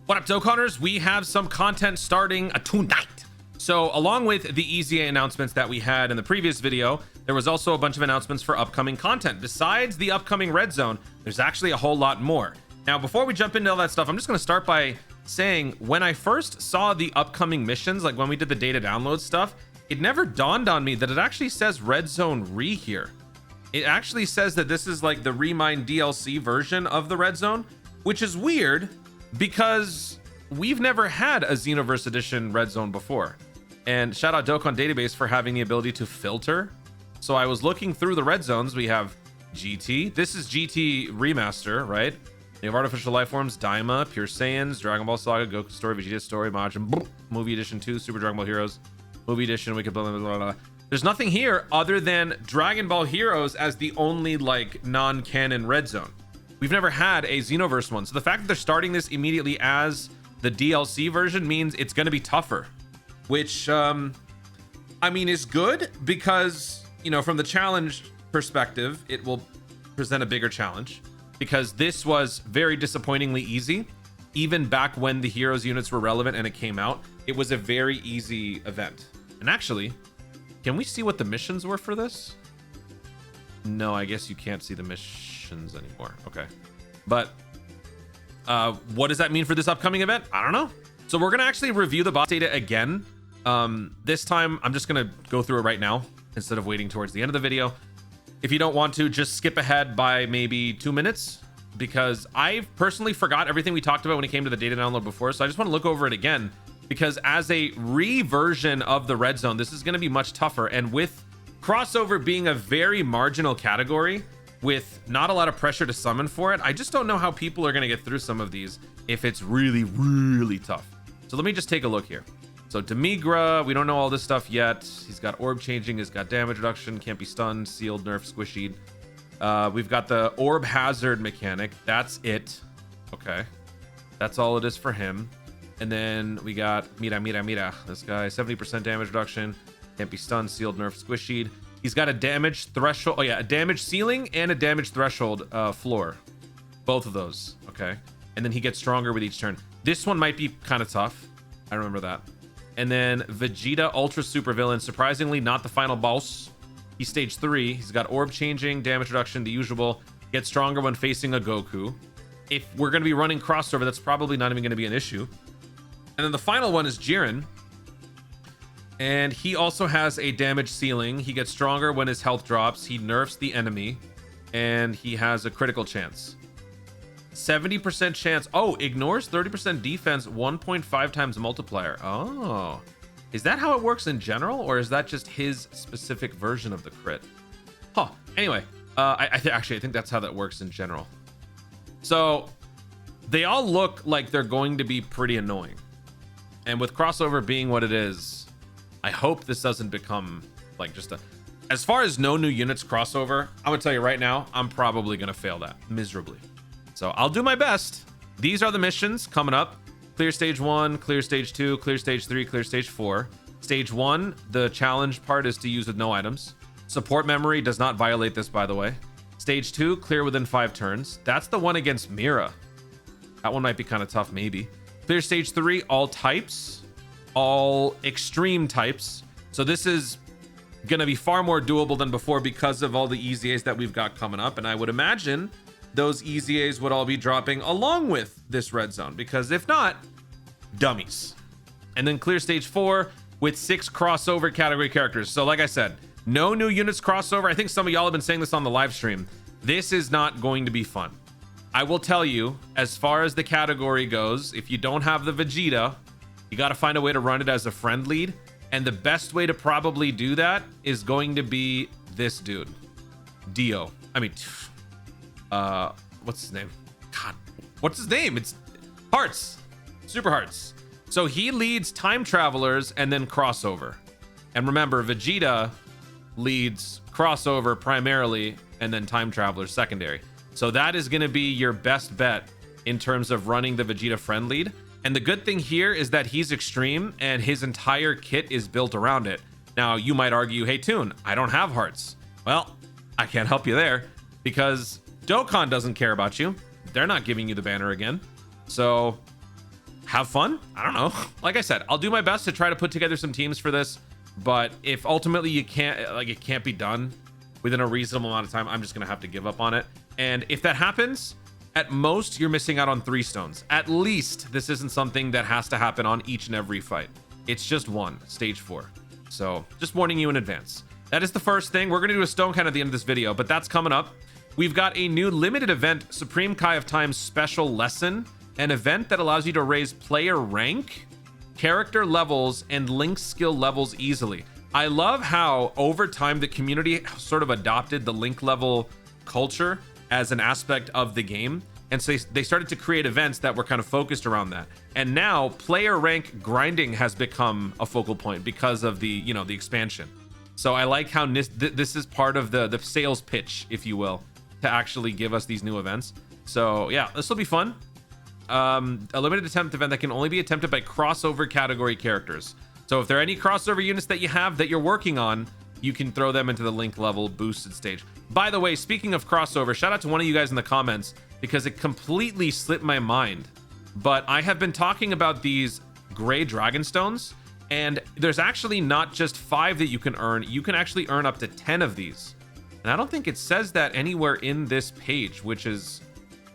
What up, Dokkaners? We have some content starting tonight. So along with the EZA announcements that we had in the previous video, there was also a bunch of announcements for upcoming content. Besides the upcoming Red Zone, there's actually a whole lot more. Now, before we jump into all that stuff, I'm just going to start by saying when I first saw the upcoming missions, like when we did the data download stuff, it never dawned on me that it actually says Red Zone Re here. It actually says that this is like the Remind DLC version of the Red Zone, which is weird because we've never had a Xenoverse edition Red Zone before. And shout out Dokkan Database for having the ability to filter. So I was looking through the Red Zones. We have GT. This is GT Remaster, right? We have Artificial Life Forms, Daima, Pure Saiyans, Dragon Ball Saga, Goku Story, Vegeta Story, Majin Buu, Movie Edition 2, Super Dragon Ball Heroes, Movie Edition, Wicked blah, blah, blah, blah. There's nothing here other than Dragon Ball Heroes as the only like non-canon Red Zone. We've never had a Xenoverse one. So the fact that they're starting this immediately as the DLC version means it's going to be tougher, which I mean is good because, you know, from the challenge perspective, it will present a bigger challenge because this was very disappointingly easy. Even back when the Heroes units were relevant and it came out, it was a very easy event. And actually, can we see what the missions were for this? No, I guess you can't see the missions anymore. Okay. But what does that mean for this upcoming event? I don't know. So we're going to actually review the boss data again. This time, I'm just going to go through it right now instead of waiting towards the end of the video. If you don't want to, just skip ahead by maybe 2 minutes because I personally forgot everything we talked about when it came to the data download before. So I just want to look over it again because as a re-version of the Red Zone, this is going to be much tougher. And with crossover being a very marginal category with not a lot of pressure to summon for it, I just don't know how people are going to get through some of these if it's really, really tough. So let me just take a look here. So Demigra, we don't know all this stuff yet. He's got orb changing, he's got damage reduction, can't be stunned, sealed, nerf, squishied. We've got the orb hazard mechanic. That's it. Okay. That's all it is for him. And then we got Mira. This guy, 70% damage reduction, can't be stunned, sealed, nerf, squishied. He's got a damage threshold. Oh yeah, a damage ceiling and a damage threshold floor. Both of those. Okay. And then he gets stronger with each turn. This one might be kind of tough. I remember that. And then Vegeta Ultra Super Villain, surprisingly not the final boss. He's stage 3. He's got orb changing, damage reduction, the usual. Gets stronger when facing a Goku. If we're going to be running crossover, that's probably not even going to be an issue. And then the final one is Jiren. And he also has a damage ceiling. He gets stronger when his health drops. He nerfs the enemy. And he has a critical chance. 70% chance. Oh, ignores 30% defense, 1.5 times multiplier. Oh, is that how it works in general, or is that just his specific version of the crit? Huh. Anyway, I think that's how that works in general. So they all look like they're going to be pretty annoying. And with crossover being what it is, I hope this doesn't become like just a... As far as no new units crossover, I'm gonna tell you right now, I'm probably gonna fail that miserably. So I'll do my best. These are the missions coming up. Clear stage 1, clear stage 2, clear stage 3, clear stage 4. Stage 1, the challenge part is to use with no items. Support memory does not violate this, by the way. Stage 2, clear within 5 turns. That's the one against Mira. That one might be kind of tough, maybe. Clear stage 3, all types, all extreme types. So this is going to be far more doable than before because of all the EZAs that we've got coming up. And I would imagine those EZAs would all be dropping along with this Red Zone, because if not, dummies. And then clear stage 4 with 6 crossover category characters. So like I said, no new units crossover. I think some of y'all have been saying this on the live stream. This is not going to be fun. I will tell you, as far as the category goes, if you don't have the Vegeta, you got to find a way to run it as a friend lead. And the best way to probably do that is going to be this dude, Dio. I mean, what's his name? God, what's his name? It's Hearts, Super Hearts. So he leads time travelers and then crossover. And remember, Vegeta leads crossover primarily and then time travelers secondary. So that is going to be your best bet in terms of running the Vegeta friend lead. And the good thing here is that he's extreme and his entire kit is built around it. Now you might argue, hey Toon, I don't have hearts. Well, I can't help you there because Dokkan doesn't care about you. They're not giving you the banner again. So have fun. I don't know. Like I said, I'll do my best to try to put together some teams for this, but if ultimately you can't, like, it can't be done within a reasonable amount of time, I'm just gonna have to give up on it. And if that happens, at most you're missing out on 3 stones. At least this isn't something that has to happen on each and every fight. It's just one, stage 4. So just warning you in advance. That is the first thing. We're gonna do a stone count at the end of this video, but that's coming up. We've got a new limited event, Supreme Kai of Time Special Lesson, an event that allows you to raise player rank, character levels, and link skill levels easily. I love how over time the community sort of adopted the link level culture as an aspect of the game. And so they started to create events that were kind of focused around that. And now player rank grinding has become a focal point because of the, you know, the expansion. So I like how this is part of the sales pitch, if you will, to actually give us these new events. So yeah, this will be fun. A limited attempt event that can only be attempted by crossover category characters. So if there are any crossover units that you have that you're working on, you can throw them into the link level boosted stage. By the way, speaking of crossover, shout out to one of you guys in the comments because it completely slipped my mind. But I have been talking about these gray dragon stones, and there's actually not just 5 that you can earn. You can actually earn up to 10 of these. And I don't think it says that anywhere in this page, which is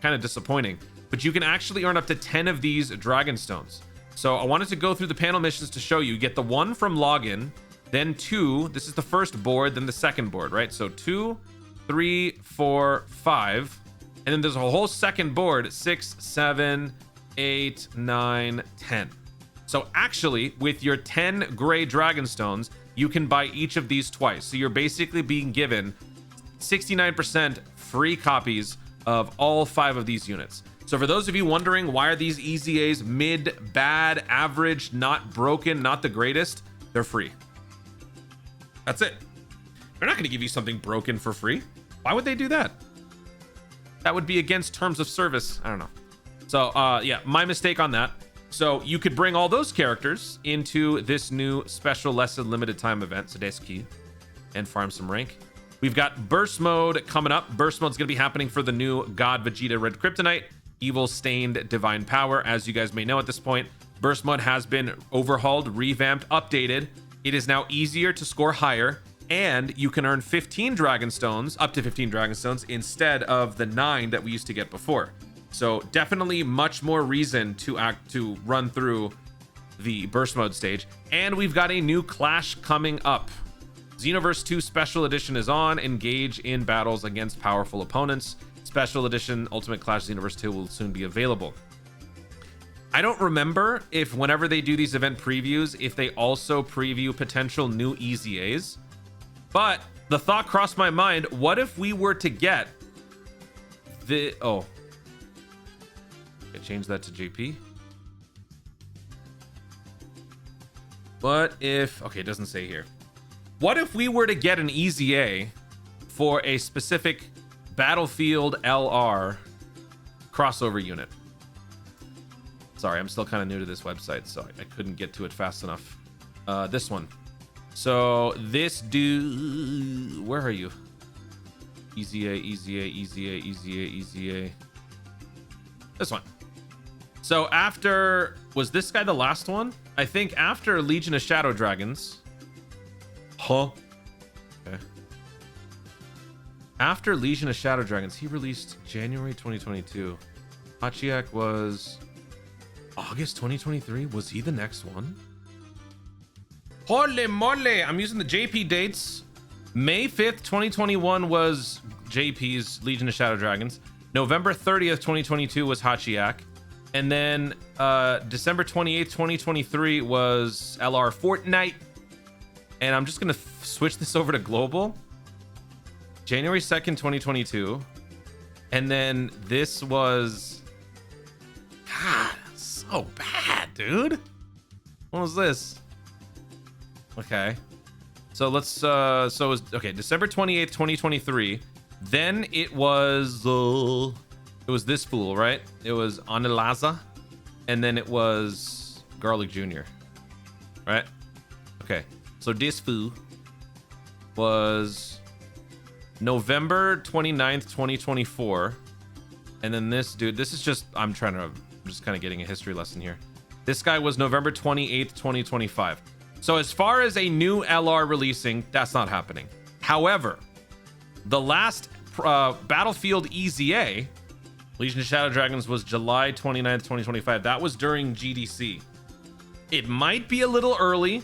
kind of disappointing. But you can actually earn up to 10 of these dragon stones. So I wanted to go through the panel missions to show you. You get the 1 from login, then 2. This is the first board, then the second board, right? So 2, 3, 4, 5. And then there's a whole second board, 6, 7, 8, 9, 10. So actually, with your 10 gray dragon stones, you can buy each of these twice. So you're basically being given 69% free copies of all 5 of these units. So for those of you wondering, why are these EZAs mid, bad, average, not broken, not the greatest? They're free. That's it. They're not going to give you something broken for free. Why would they do that? That would be against terms of service. I don't know. So yeah, my mistake on that. So you could bring all those characters into this new special lesson limited time event, Sadeski, and farm some rank. We've got burst mode coming up. Burst mode is going to be happening for the new God Vegeta Red Kryptonite, Evil Stained Divine Power. As you guys may know at this point, burst mode has been overhauled, revamped, updated. It is now easier to score higher, and you can earn 15 dragon stones, up to 15 dragon stones, instead of the 9 that we used to get before. So definitely much more reason to run through the burst mode stage. And we've got a new clash coming up. Xenoverse 2 Special Edition is on. Engage in battles against powerful opponents. Special Edition Ultimate Clash Xenoverse 2 will soon be available. I don't remember if whenever they do these event previews, if they also preview potential new EZAs. But the thought crossed my mind, what if we were to get the... Oh. Okay, change that to JP. What if... Okay, it doesn't say here. What if we were to get an EZA for a specific Battlefield LR crossover unit? Sorry, I'm still kind of new to this website, so I couldn't get to it fast enough. This one. So this dude, where are you? EZA. This one. So after, was this guy the last one? I think after Legion of Shadow Dragons. Huh? Okay. After Legion of Shadow Dragons, he released January 2022. Hachiak was August 2023. Was he the next one? Holy moly! I'm using the JP dates. May 5th, 2021 was JP's Legion of Shadow Dragons. November 30th, 2022 was Hachiak. And then December 28th, 2023 was LR Fortnite. And I'm just going to switch this over to global. January 2nd, 2022. And then this was... God, so bad, dude. What was this? Okay. So let's... so it was... Okay, December 28th, 2023. Then it was... it was this fool, right? It was Anelaza. And then it was Garlic Jr. Right? Okay. So this fool was November 29th, 2024. And then this dude, this is just, I'm just kind of getting a history lesson here. This guy was November 28th, 2025. So as far as a new LR releasing, that's not happening. However, the last Battlefield EZA, Legion of Shadow Dragons, was July 29th, 2025. That was during GDC. It might be a little early,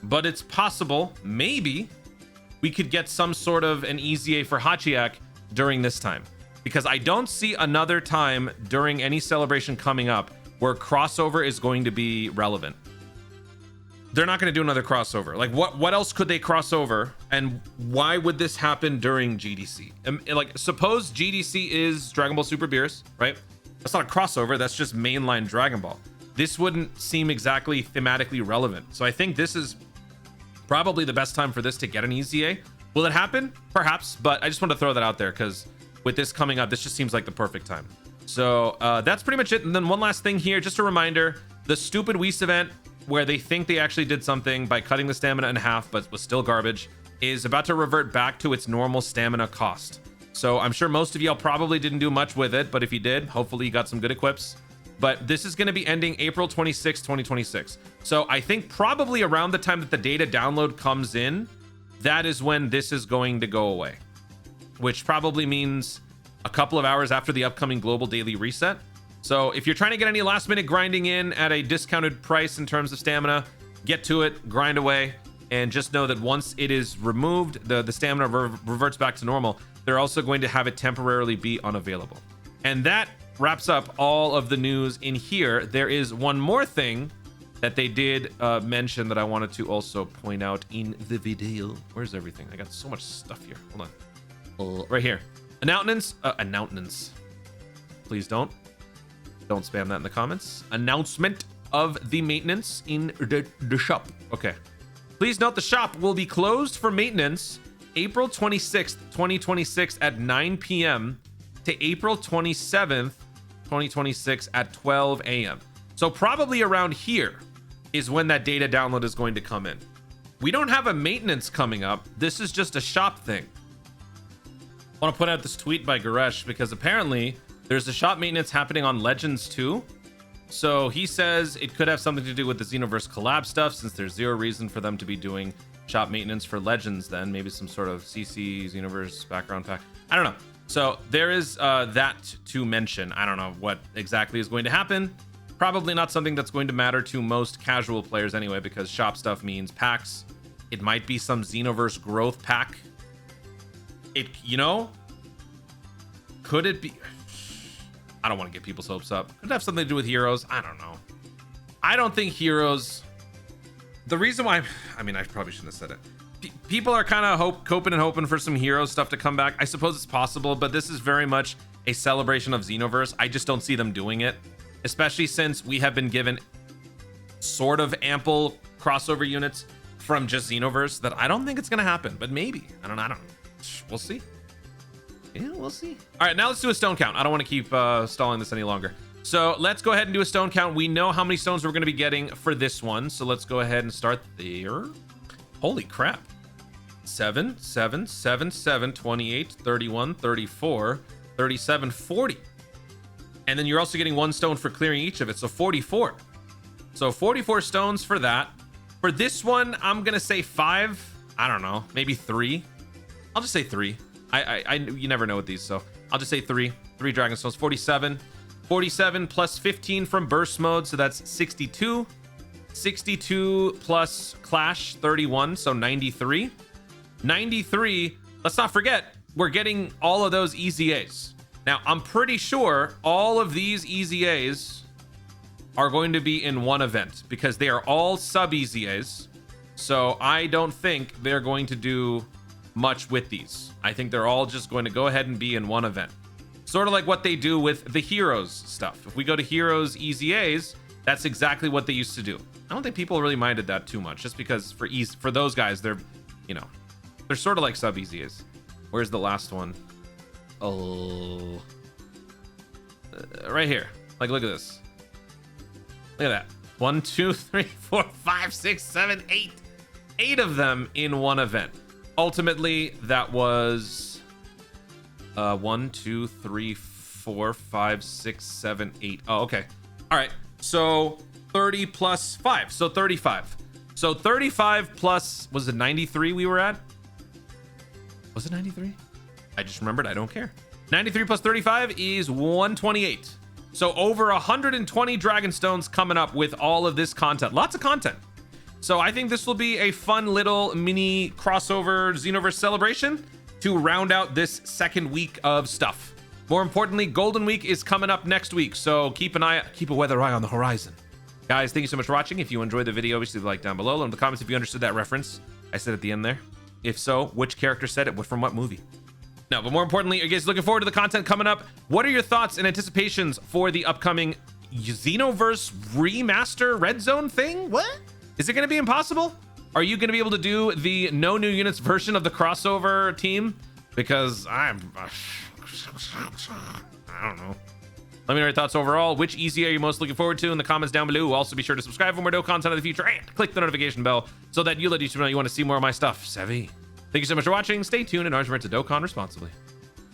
but it's possible. Maybe we could get some sort of an EZA for Hachiak during this time, because I don't see another time during any celebration coming up where crossover is going to be relevant. They're not going to do another crossover. Like, what else could they cross over, and why would this happen during GDC? Like, suppose GDC is Dragon Ball Super Beerus, right? That's not a crossover, that's just mainline Dragon Ball. This wouldn't seem exactly thematically relevant. So I think this is probably the best time for this to get an EZA. Will it happen? Perhaps, but I just want to throw that out there because with this coming up, this just seems like the perfect time. So that's pretty much it. And then one last thing here, just a reminder, the stupid Whis event where they think they actually did something by cutting the stamina in half, but was still garbage, is about to revert back to its normal stamina cost. So I'm sure most of y'all probably didn't do much with it, but if you did, hopefully you got some good equips. But this is going to be ending April 26, 2026. So I think probably around the time that the data download comes in, that is when this is going to go away, which probably means a couple of hours after the upcoming global daily reset. So if you're trying to get any last minute grinding in at a discounted price in terms of stamina, get to it, grind away, and just know that once it is removed, the stamina reverts back to normal. They're also going to have it temporarily be unavailable. And that wraps up all of the news in here. There is one more thing that they did mention that I wanted to also point out in the video. Where's everything? I got so much stuff here. Hold on. Right here. Announcements. Please don't spam that in the comments. Announcement of the maintenance in the shop. Okay. Please note the shop will be closed for maintenance April 26th, 2026 at 9 p.m. to April 27th, 2026 at 12 a.m. So probably around here is when that data download is going to come in. We don't have a maintenance coming up. This is just a shop thing. I want to put out this tweet by Garesh because apparently there's a shop maintenance happening on Legends too. So he says it could have something to do with the Xenoverse collab stuff, since there's zero reason for them to be doing shop maintenance for Legends then. Maybe some sort of CC Xenoverse background pack. I don't know. So there is that to mention. I don't know what exactly is going to happen. Probably not something that's going to matter to most casual players anyway, because shop stuff means packs. It might be some Xenoverse growth pack. It, you know, could it be? I don't want to get people's hopes up. Could it have something to do with Heroes? I don't know. I don't think Heroes. The reason why, I mean, I probably shouldn't have said it. People are kind of coping and hoping for some Heroes stuff to come back. I suppose it's possible, but this is very much a celebration of Xenoverse. I just don't see them doing it, especially since we have been given sort of ample crossover units from just Xenoverse that I don't think it's going to happen, but maybe. I don't know. We'll see. Yeah, we'll see. All right, now let's do a stone count. I don't want to keep stalling this any longer. So let's go ahead and do a stone count. We know how many stones we're going to be getting for this one. So let's go ahead and start there. Holy crap. 7, 7, 7, 7, 28, 31, 34, 37, 40. And then you're also getting 1 stone for clearing each of it. So 44. So 44 stones for that. For this one, I'm going to say 5. I don't know. Maybe 3. I'll just say 3. You never know with these, so I'll just say 3 dragon stones. 47 plus 15 from burst mode, so that's 62 plus clash, 31, so 93. Let's not forget, we're getting all of those EZAs. Now I'm pretty sure all of these EZAs are going to be in one event because they are all sub EZAs, so I don't think they're going to do much with these. I think they're all just going to go ahead and be in one event, sort of like what they do with the Heroes stuff. If we go to Heroes EZAs, that's exactly what they used to do. I don't think people really minded that too much, just because for those guys, they're, you know, they're sort of like sub EZAs. Where's the last one? Oh, right here. Like, look at this. Look at that. 1, 2, 3, 4, 5, 6, 7, 8. 8 of them in one event. Ultimately, that was 1, 2, 3, 4, 5, 6, 7, 8. Oh, okay. All right. So 30 plus 5, so 35. So 35 plus, was it 93 we were at? Was it 93? I just remembered, I don't care. 93 plus 35 is 128. So over 120 Dragon Stones coming up with all of this content. Lots of content. So I think this will be a fun little mini crossover Xenoverse celebration to round out this second week of stuff. More importantly, Golden Week is coming up next week, so keep a weather eye on the horizon. Guys, thank you so much for watching. If you enjoyed the video, obviously leave a like down below. Let me know in the comments if you understood that reference I said at the end there. If so, which character said it? From what movie? No, but more importantly, are you guys looking forward to the content coming up? What are your thoughts and anticipations for the upcoming Xenoverse remaster red zone thing? What? Is it going to be impossible? Are you going to be able to do the no new units version of the crossover team? Because I don't know. Let me know your thoughts overall. Which EZ are you most looking forward to in the comments down below? Also, be sure to subscribe for more Dokkan content in the future and click the notification bell so that you let YouTube know you want to see more of my stuff. Savvy. Thank you so much for watching. Stay tuned and always remember to Dokkan responsibly.